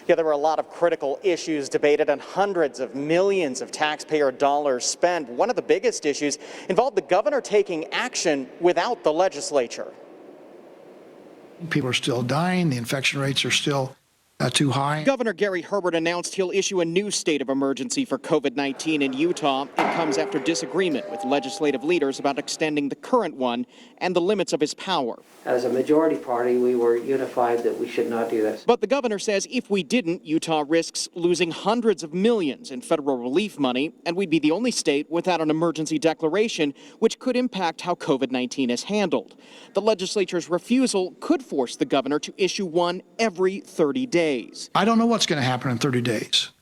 Yeah, there were a lot of critical issues debated and hundreds of millions of taxpayer dollars spent. One of the biggest issues involved the governor taking action without the legislature. People are still dying. The infection rates are still too high. Governor Gary Herbert announced he'll issue a new state of emergency for COVID-19 in Utah. It comes after disagreement with legislative leaders about extending the current one and the limits of his power. As a majority party, we were unified that we should not do this. But the governor says if we didn't, Utah risks losing hundreds of millions in federal relief money, and we'd be the only state without an emergency declaration, which could impact how COVID-19 is handled. The legislature's refusal could force the governor to issue one every 30 days. I don't know what's going to happen in 30 days.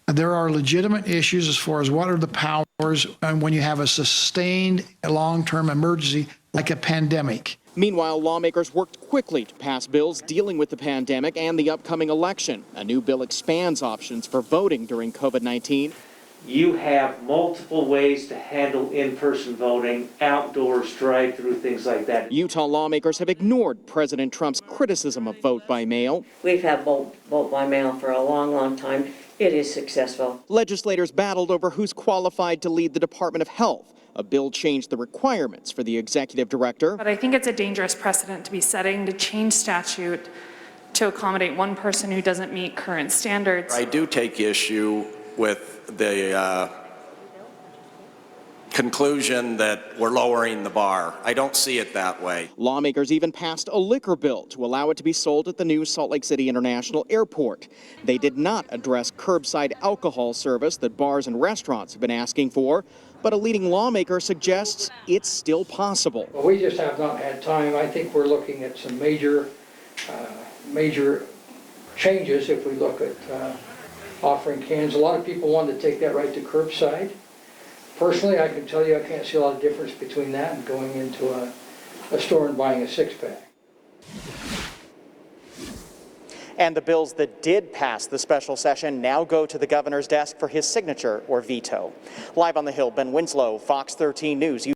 There are legitimate issues as far as what are the powers and when you have a sustained long-term emergency like a pandemic. Meanwhile, lawmakers worked quickly to pass bills dealing with the pandemic and the upcoming election. A new bill expands options for voting during COVID-19. You have multiple ways to handle in-person voting, outdoors, drive-through, things like that. Utah lawmakers have ignored President Trump's criticism of vote by mail. We've had vote by mail for a long, long time. It is successful. Legislators battled over who's qualified to lead the Department of Health. A bill changed the requirements for the executive director. But I think it's a dangerous precedent to be setting to change statute to accommodate one person who doesn't meet current standards. I do take issue with the conclusion that we're lowering the bar. I don't see it that way. Lawmakers even passed a liquor bill to allow it to be sold at the new Salt Lake City International Airport. They did not address curbside alcohol service that bars and restaurants have been asking for, but a leading lawmaker suggests it's still possible. Well, we just have not had time. I think we're looking at some major changes if we look at offering cans. A lot of people want to take that right to curbside. Personally, I can tell you I can't see a lot of difference between that and going into a store and buying a six-pack. And the bills that did pass the special session now go to the governor's desk for his signature or veto. Live on the Hill, Ben Winslow, Fox 13 News.